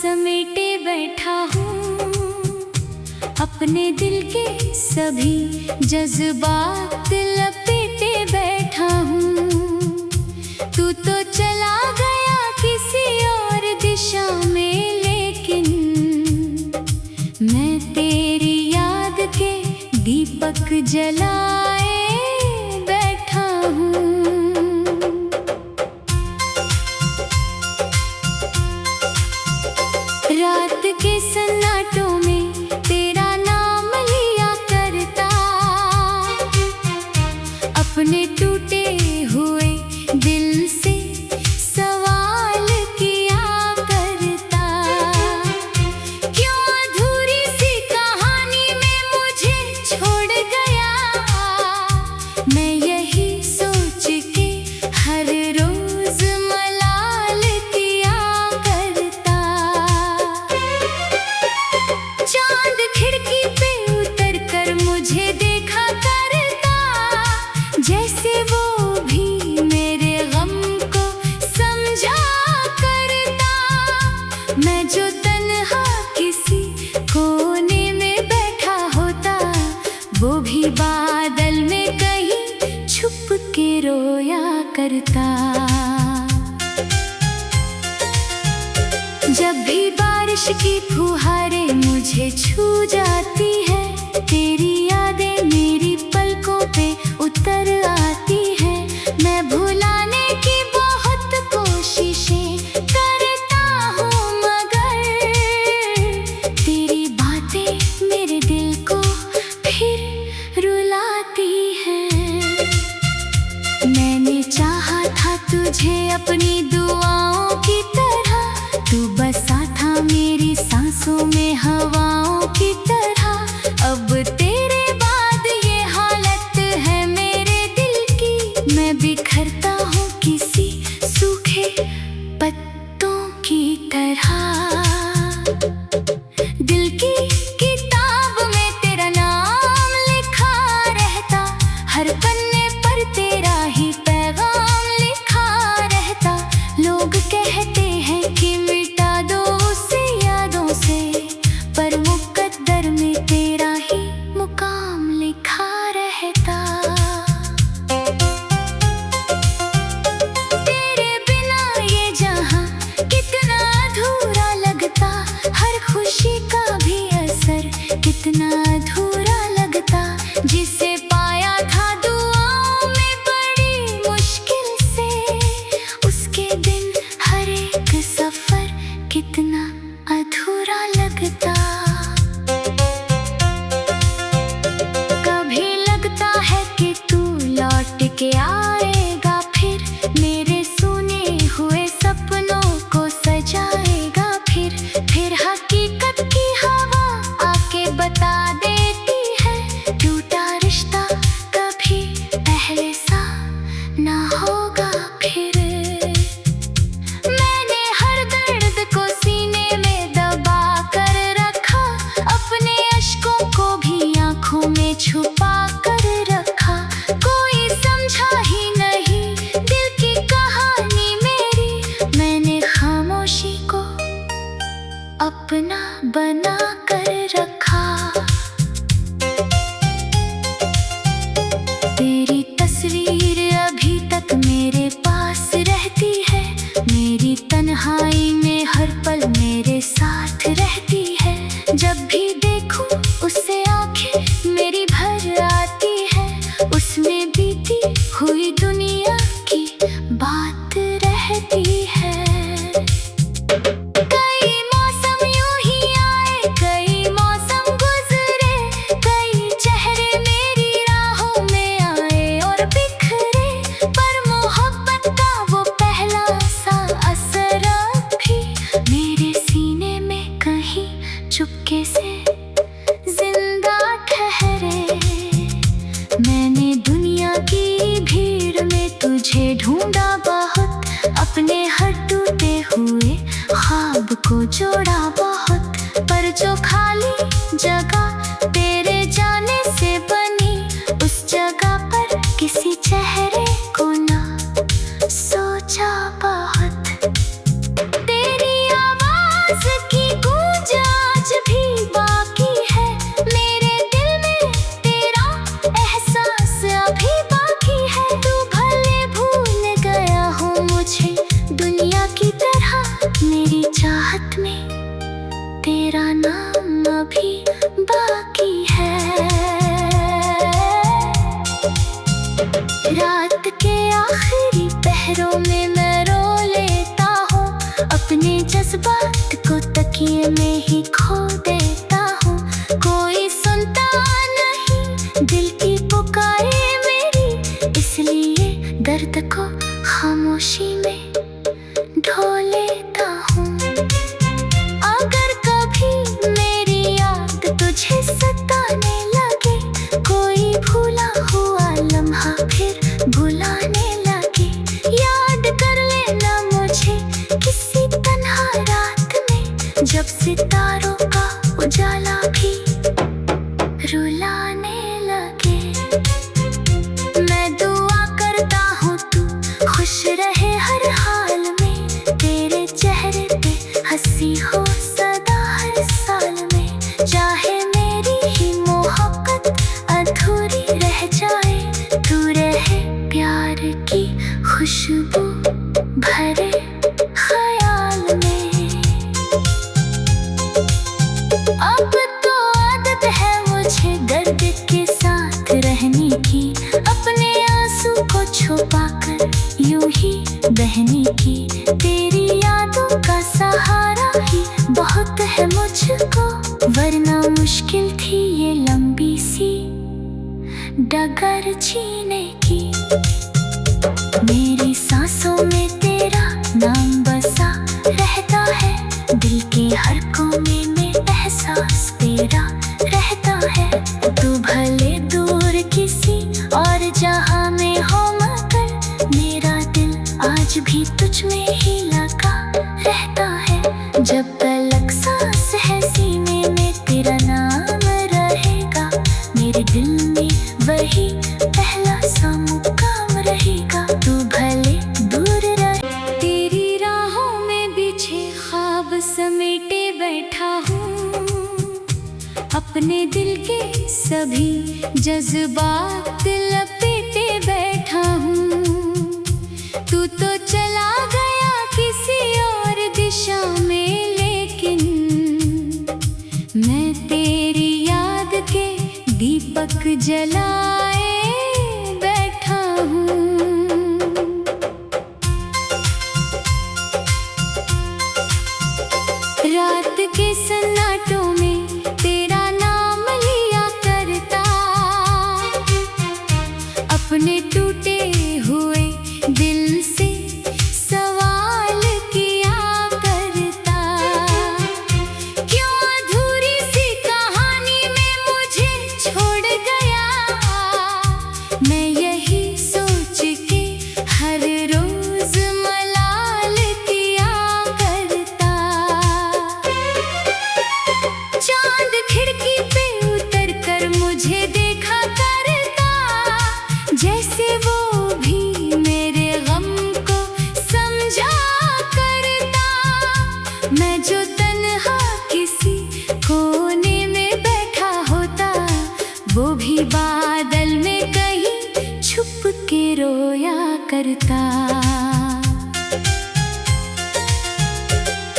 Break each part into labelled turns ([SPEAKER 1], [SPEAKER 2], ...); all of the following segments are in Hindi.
[SPEAKER 1] समेटे बैठा हूँ, अपने दिल के सभी जज्बात लपेटे बैठा हूँ। तू तो चला गया किसी और दिशा में, लेकिन मैं तेरी याद के दीपक जलाए बैठा हूँ। रात के सन्नाटों में तेरा नाम लिया करता, अपने टूटे हुए दिल से सवाल किया करता। क्यों अधूरी सी कहानी में मुझे छोड़ गया, मैं यही सोच के हर रोज मलाल किया करता। चांद खिड़की पे उतर कर मुझे देखा करता, जैसे वो भी मेरे गम को समझा करता। मैं जो तन्हा किसी कोने में बैठा होता, वो भी बादल में कहीं छुप के रोया करता। जब भी बारिश की फुहारें मुझे छू जाती है, तेरी यादें मेरी पलकों पे उतर आती है। मैं भुलाने की बहुत कोशिशें करता हूँ, मगर तेरी बातें मेरे दिल को फिर रुलाती हैं। मैंने चाहा था तुझे अपनी दुआओं की तरह, तू बसा था मेरी सांसों में हवाओं की तरह। अब तेरे बाद ये हालत है मेरे दिल की, मैं बिखरता हूँ किसी सूखे पत्तों की तरह। दिल की किताब में तेरा नाम लिखा रहता, हर पन्ने पर तेरा ही पैगाम लिखा रहता। लोग कहते हैं कि मिटा दो उसे यादों से, पर मुकद्दर में तेरा ही मुकाम लिखा रहता। तेरे बिना ये जहां कितना अधूरा लगता, हर खुशी का भी असर कितना अधूरा लगता। जिसे पाया था दुआओं में बड़ी मुश्किल से, उसके दिन हर एक सफर कितना अधूरा लगता। कभी लगता है कि तू लौट के आएगा, फिर मेरे सुने हुए सपनों को सजाएगा। फिर हकीकत की हवा आके बता देती है, टूटा रिश्ता कभी पहले सा ना होगा फिर। मैंने हर दर्द को सीने में दबा कर रखा, अपने अश्कों को भी आंखों में छुपा कर रखा। कोई समझा ही नहीं दिल की कहानी मेरी, मैंने खामोशी को अपना बना कर रखा। तेरी तस्वीर अभी तक मेरे पास रहती है, मेरी तन्हाई में हर पल मेरे साथ रहती है। जब भी देखूं उसे आंखें मेरी भर आती है, उसमें बीती हुई दुनिया की बात रहती है। कई मौसम यूं ही आए, कई मौसम गुजरे, कई चेहरे मेरी राहों में आए और बिखरे, पर मोहब्बत का वो पहला सा असर भी मेरे सीने में कहीं चुपके से जिंदा ठहरे। मैंने दुनिया की भीड़ में तुझे ढूंढा बहुत, अपने हर टूटे हुए ख्वाब को जोड़ा बहुत, पर जो खाली जगह तेरे जाने से बनी, उस जगह पर किसी चेहरे को ना सोचा बहुत। तेरी आवाज की उस बात को तकिए में ही खो देता हूँ। कोई सुनता नहीं दिल की पुकारे मेरी, इसलिए दर्द को खामोशी में ढो लेता हूँ। अगर कभी मेरी याद तुझे सताने लगे, कोई भूला हुआ लम्हा फिर बुलाने लगे, याद कर लेना मुझे किसी तन्हा रात में, जब सितारों का उजाला भी रुलाने लगे। मैं दुआ करता हूँ तू खुश रहे हर हाल में, तेरे चेहरे पे हंसी हो सदा हर साल में। चाहे मेरी ही मोहब्बत अधूरी रह जाए, तू रहे प्यार की खुशबू भरे ख्याल में। अब तो आदत है मुझे दर्द के साथ रहने की, अपने आंसू को छुपाकर यूं ही बहने की। तेरी यादों का सहारा ही बहुत है मुझको, वरना मुश्किल थी ये लंबी सी डगर जीने की। मेरी सांसों में तेरा नाम बसा रहता है, दिल के हर कोने में एहसास तेरा रहता है। तू भले दूर किसी और जहां में हो, मगर मेरा दिल आज भी तुझ में ही लगा रहता है। जब तलक सांस है सीने में तेरा नाम रहेगा, मेरे दिल में वही पहला सा मुकाम रहेगा। तू भले दूर रहे, तेरी राहों में बिछे ख्वाब समेटे बैठा हूँ, अपने दिल के सभी जज्बात लपेटे बैठा हूँ। तू तो चला गया किसी और दिशा में, लेकिन मैं तेरी याद के दीपक जलाए बैठा हूँ। रात के सन्नाटों में तेरा नाम लिया करता, अपने टूटे हुए दिल से सवाल किया करता। क्यों अधूरी सी कहानी में मुझे छोड़ गया, मैं यही सोच के हर रोज मलाल किया करता। चांद खिड़की पे उतर कर मुझे देखा करता, जैसे वो भी मेरे गम को समझा करता। मैं जो तन्हा किसी कोने में बैठा होता, वो भी बादल में कहीं छुप के रोया करता।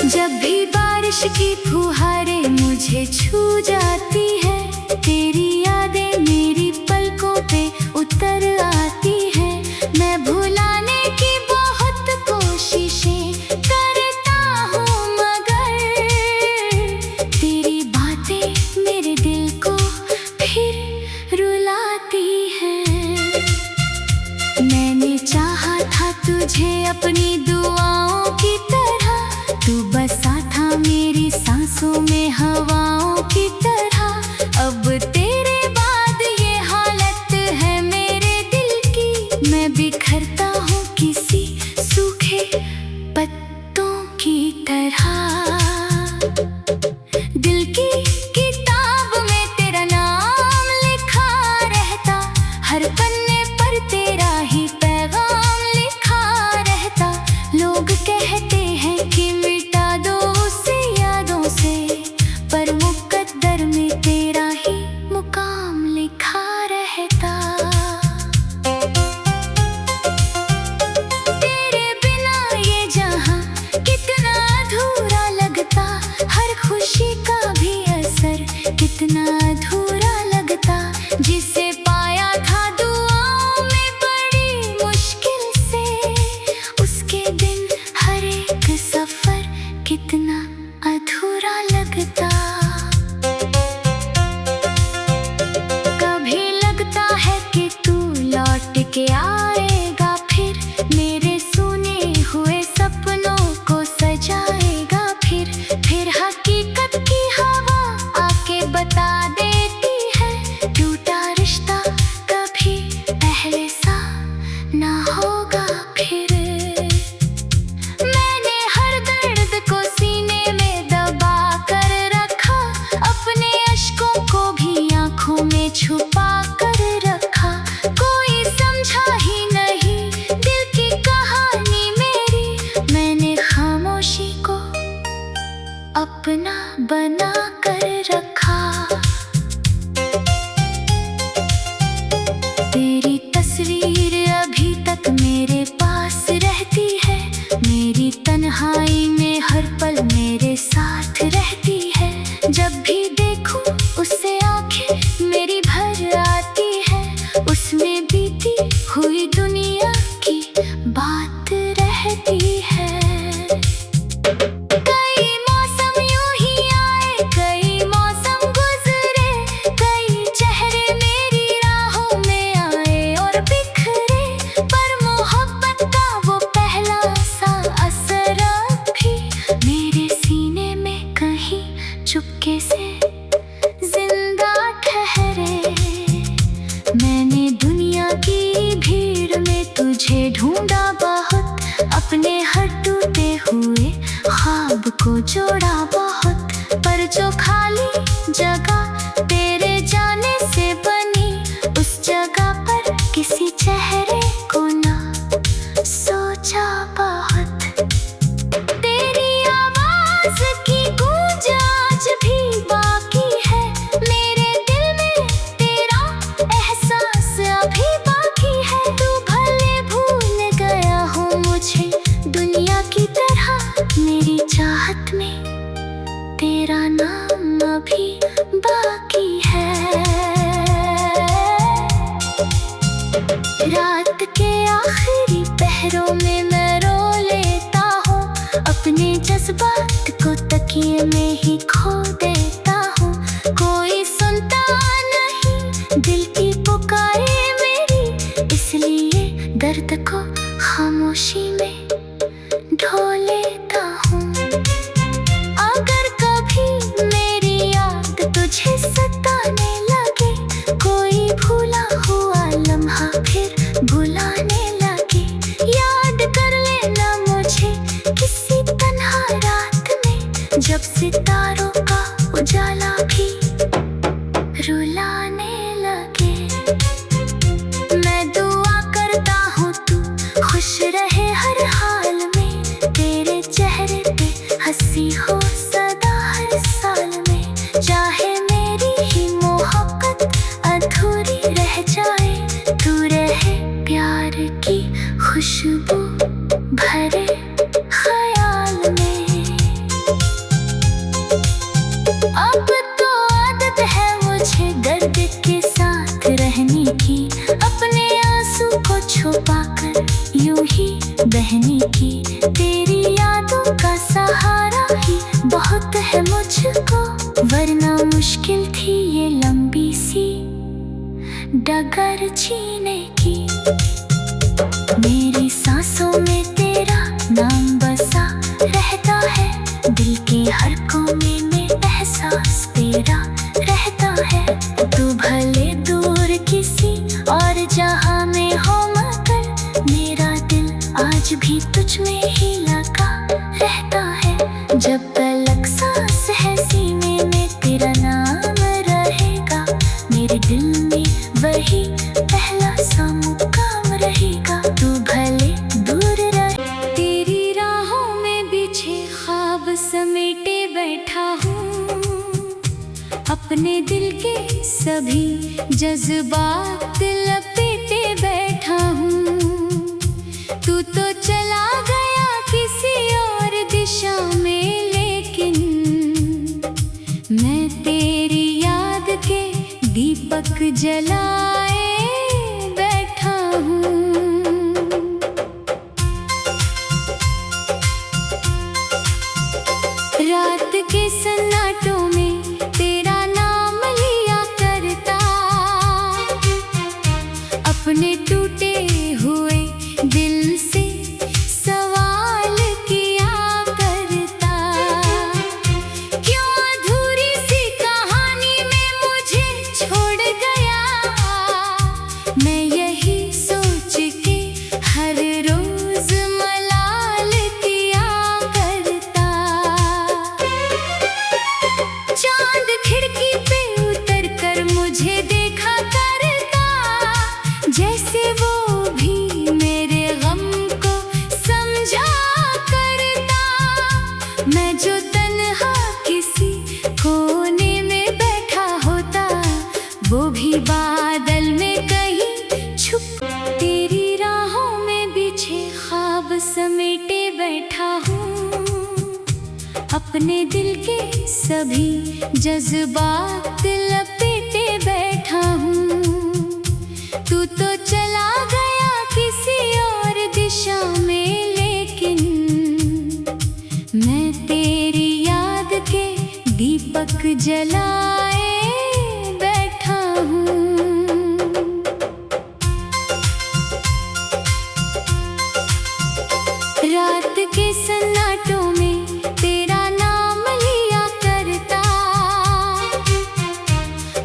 [SPEAKER 1] जब भी बारिश की फुहारें मुझे छू जाती है, तेरी यादें मेरी पलकों पे उतर आती है। मैं भुलाने की बहुत कोशिशें करता हूँ, मगर तेरी बातें मेरे दिल को फिर रुलाती हैं। मैंने चाहा था तुझे अपनी दुआओं की तरह, तू बसा था मेरी सांसों में हवाओं की तरह। अब तेरे बाद ये हालत है मेरे दिल की, मैं बिखरता हूँ किसी सूखे पत्तों की तरह। दिल की किताब में तेरा नाम लिखा रहता, हर पन्ने पर तेरा ही पैगाम लिखा रहता। लोग कहते हैं कि मिटा दो उसे यादों से, पर मुकद्दर में तेरा ही मुकाम लिखा रहता। तेरे बिना ये जहां कितना अधूरा लगता, हर खुशी का भी असर कितना अधूरा लगता। जिसे पाया था दुआओं में बड़ी मुश्किल से, उसके दिन हरे बना कर रखा। तेरी तस्वीर अभी तक मेरे पास रहती है, मेरी तन्हाई में हर पल मेरे साथ रहती है। जब भी देखूं उससे आंखें मेरी भर आती है, उसमें बीती हुई दुनिया की बात रहती है। कई मौसम यूं ही आए, कई मौसम गुजरे, कई चेहरे मेरी राहों में आए और बिखरे, पर मोहब्बत का वो पहला सा असर अब भी मेरे सीने में कहीं चुपके से जिंदा ठहरे। मैंने दुनिया की भीड़ में तुझे ढूंढा बहुत, अपने हर टूटे हुए ख्वाब को जोड़ा बहुत, पर जो खाली जगह तेरे जाने से बनी, उस जगह पर किसी चेहरे को ना सोचा बहुत। तेरी आवाज की गूंज आज भी बाकी है, मेरे दिल में तेरा एहसास अभी बाकी है। तू भले भूल गया हो मुझे दुनिया की तरह, मेरी चाहत में तेरा नाम अभी बाकी है। रात के आखिरी पहरों में मैं रो लेता हूँ, अपने जज्बात को तकिए में ही खो देता हूँ। कोई सुनता नहीं दिल की पुकारे मेरी, इसलिए दर्द को खामोशी में ढो लेता हूँ। अगर कभी मेरी याद तुझे सताने लगे, कोई भूला हुआ लम्हा फिर बुलाने लगे, याद कर लेना मुझे किसी तन्हा रात में, जब सितारों का उजाला भी रुलाने लगे। मैं दुआ करता हूँ तू खुश रहे हर हाल में, तेरे चेहरे पे हंसी हो सदा हर साल में। चाहे मेरी ही मोहब्बत अधूरी रह जाए, तू रहे प्यार की खुशबू भरे ख्याल में। अब तो आदत है मुझे दर्द के साथ रहने की, अपने आंसू को छुपाकर यूं ही बहने की। तेरी यादों का सहारा ही बहुत है मुझको, वरना मुश्किल थी ये लंबी सी डगर जीने की। मेरी सांसों में तेरा नाम बसा रहता है, दिल के हर कोने में एहसास तेरा रहता है। तू भले दूर किसी और जहां में हो, मगर मेरा दिल आज भी तुझ में ही लगा रहता है। जब तलक सांस है सीने में तेरा नाम रहेगा, मेरे दिल में वही पहला सा मुकाम रहेगा। तू भले दूर रहे, तेरी राहों में बिछे ख्वाब समेटे बैठा हूँ, अपने दिल के सभी जज्बात लपेटे बैठा हूँ। तू तो चला गया किसी और दिशा में, लेकिन मैं तेरी याद के दीपक जलाए बैठा हूँ। रात के सन्नाटों में तेरा नाम लिया करता, अपने टूटे हुए दिल से सवाल किया करता। क्यों अधूरी सी कहानी में मुझे छोड़ गया, मैं यही सोच के हर रोज मलाल किया करता। अपने दिल के सभी जज्बात लपेटे बैठा हूँ। तू तो चला गया किसी और दिशा में, लेकिन मैं तेरी याद के दीपक जलाए बैठा हूँ। रात के सन्नाटों में तेरा नाम लिया करता,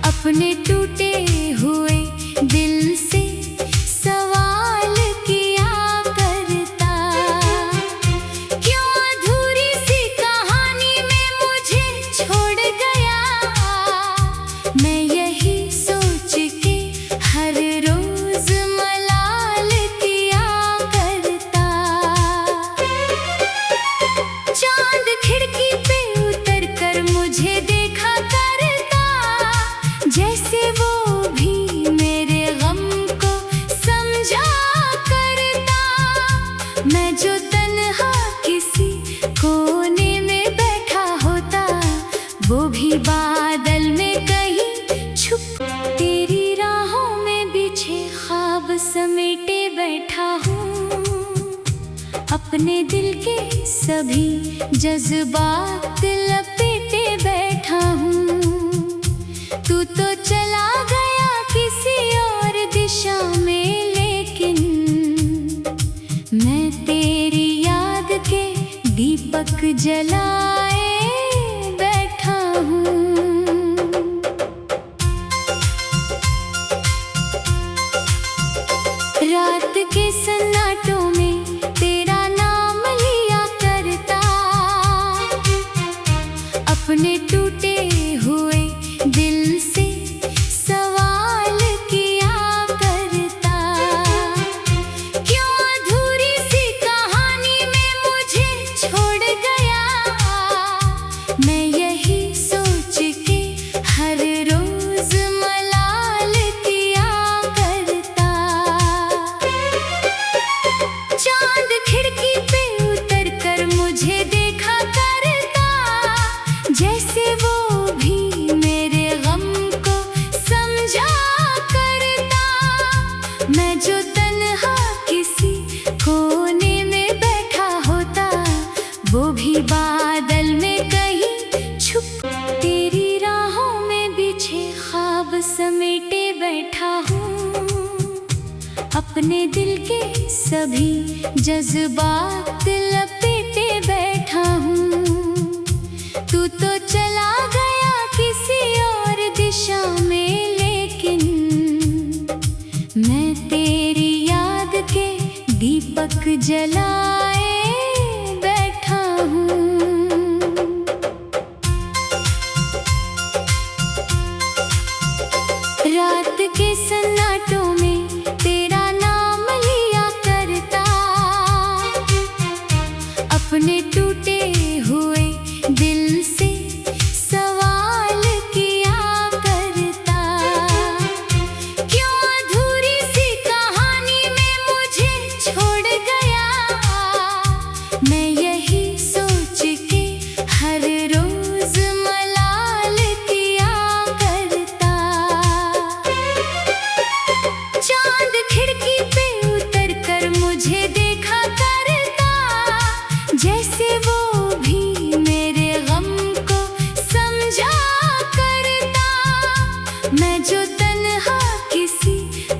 [SPEAKER 1] अपने टूटे हुए दिल से सवाल किया करता। क्यों अधूरी सी कहानी में मुझे छोड़ गया, मैं यही सोच के हर रोज मलाल किया करता। चांद खिड़की पे उतर कर मुझे देखा करता, जैसे वो भी मेरे गम को समझा करता। मैं जो तन्हा किसी कोने में बैठा होता, वो भी बादल में कहीं छुप तेरी राहों में बिछे ख्वाब समेटे बैठा हूँ। अपने दिल के सभी जज्बात लपेटे बैठा हूँ। तू तो चला गया किसी और दिशा में, लेकिन मैं तेरी याद के दीपक जलाए बैठा हूँ। रात के सन्नाटों में तेरा नाम लिया करता, अपने टूटे हुए दिल से सवाल किया करता। क्यों अधूरी सी कहानी में मुझे छोड़ गया, मैं यही सोच के हर रोज मलाल किया करता। चांद खिड़की पे उतर कर मुझे देखा करता, जैसे वो भी मेरे गम को समझा करता। मैं जो तन्हा किसी कोने में बैठा होता, वो भी बादल में कहीं छुप तेरी राहों में बिछे ख्वाब समेटे बैठा हूँ। अपने दिल के सभी जज्बात लपेटे बैठा हूँ। तू तो चला गया किसी और दिशा में, लेकिन मैं तेरी याद के दीपक जलाए बैठा हूँ। रात के सन्नाटों में तेरा नाम लिया करता, अपने टूटे हुए दिल से सवाल किया करता। क्यों अधूरी सी कहानी में मुझे छोड़ गया, मैं यही सोच के हर रोज मलाल किया करता। चांद खिड़की पे उतर कर मुझे देखा करता, जैसे वो भी मेरे गम को समझा करता। मैं जो तन्हा किसी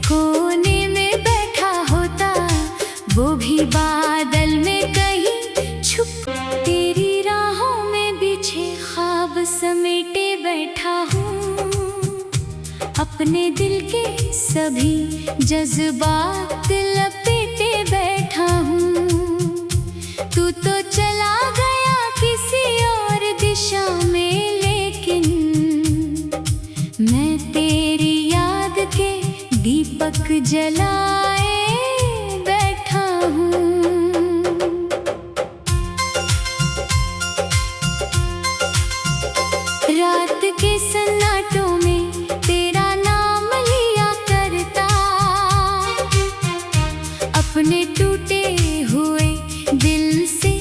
[SPEAKER 1] कोने में बैठा होता, वो भी बादल में कहीं छुप तेरी राहों में बिछे ख्वाब समेटे बैठा हूँ। अपने दिल के सभी जज्बात लपेटे बैठा हूँ। तू तो चला गया किसी और दिशा में, लेकिन मैं तेरी याद के दीपक जलाए बैठा हूँ। रात के सन्नाटों में तेरा नाम लिया करता, अपने टूटे हुए दिल से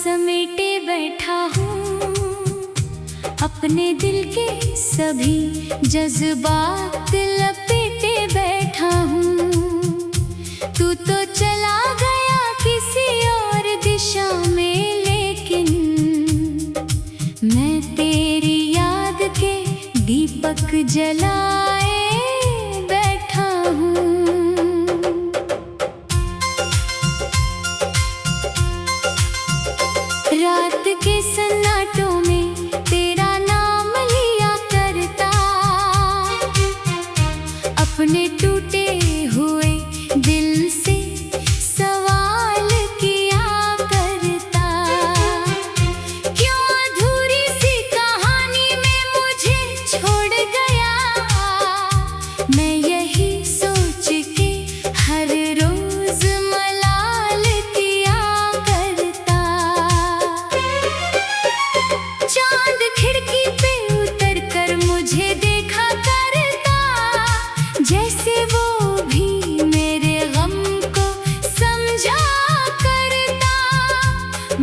[SPEAKER 1] समेटे बैठा हूँ, अपने दिल के सभी जज्बात लपेटे बैठा हूँ। तू तो चला गया किसी और दिशा में, लेकिन मैं तेरी याद के दीपक जलाए बैठा हूँ। रात के सन्नाटों में तेरा नाम लिया करता, अपने टूटे हुए दिल से सवाल किया करता। क्यों अधूरी सी कहानी में मुझे छोड़ गया, मैं यही सोच के हर रोज मलाल किया करता। चांद खिड़की पे उतर कर मुझे देखा करता, जैसे वो भी मेरे गम को समझा करता।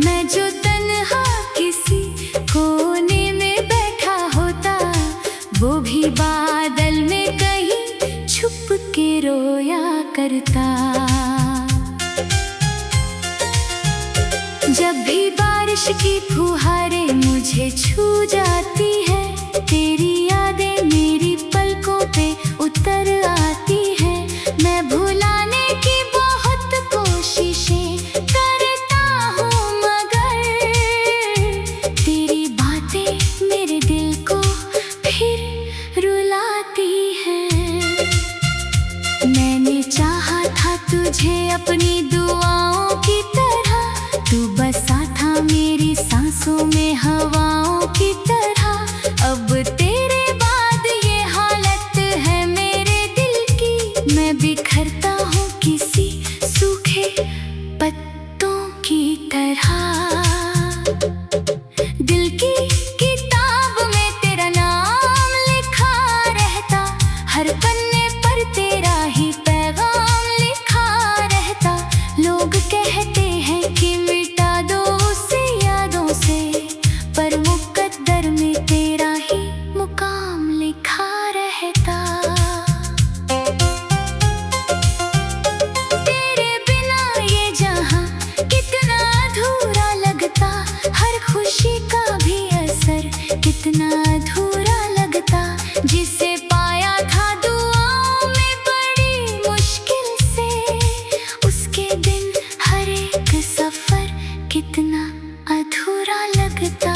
[SPEAKER 1] मैं जो तन्हा किसी कोने में बैठा होता, वो भी बादल में कहीं छुप के रोया करता। जब भी बारिश की फुहारें मुझे छू जाती है, तेरी यादें मेरी पलकों पे उतर आती है। मैं भुलाने की बहुत कोशिशें करता हूँ, मगर तेरी बातें मेरे दिल को फिर रुलाती हैं। मैंने चाहा था तुझे अपनी दुआओं की तरह, तू बसा था मेरी सांसों में हवाओं की तरह। अब तेरे बाद ये हालत है मेरे दिल की, मैं बिखरता हूँ किसी सूखे पत्तों की तरह। दिल की किताब में तेरा नाम लिखा रहता, हर पन्ने पर तेरा ही पैगाम लिखा रहता। लोग कहते हैं कि मिटा दो उसे यादों से, पर मुकद्दर में तेरा ही मुकाम लिखा रहता। तेरे बिना ये जहां कितना अधूरा लगता, हर खुशी का भी असर कितना अधूरा लगता। जिसे पाया था दुआओं में बड़ी मुश्किल से, उसके दिन हर एक सफर कितना अधूरा लगता।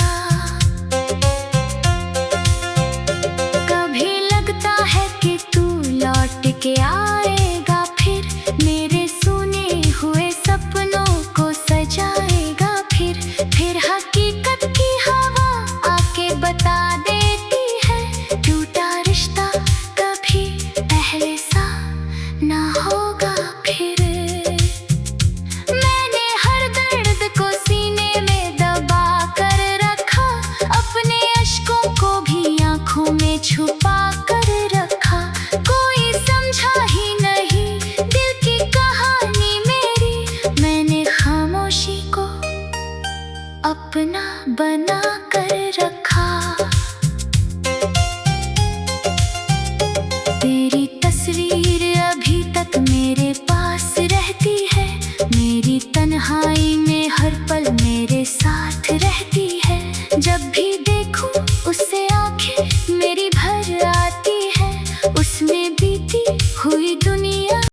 [SPEAKER 1] कभी लगता है कि तू लौट के आएगा, फिर मेरे सुने हुए सपनों को सजाएगा। फिर हकीकत की हवा आके बता देती है, टूटा रिश्ता कभी पहले सा ना होगा फिर। मैंने हर दर्द को सीने में दबा कर रखा, अपने अश्कों को भी आंखों में छुपा कर रखा। कोई समझा ही नहीं दिल की कहानी मेरी, मैंने खामोशी को अपना बना कर रखा। तेरी तस्वीर अभी तक मेरे पास रहती है, मेरी तन्हाई में हर पल में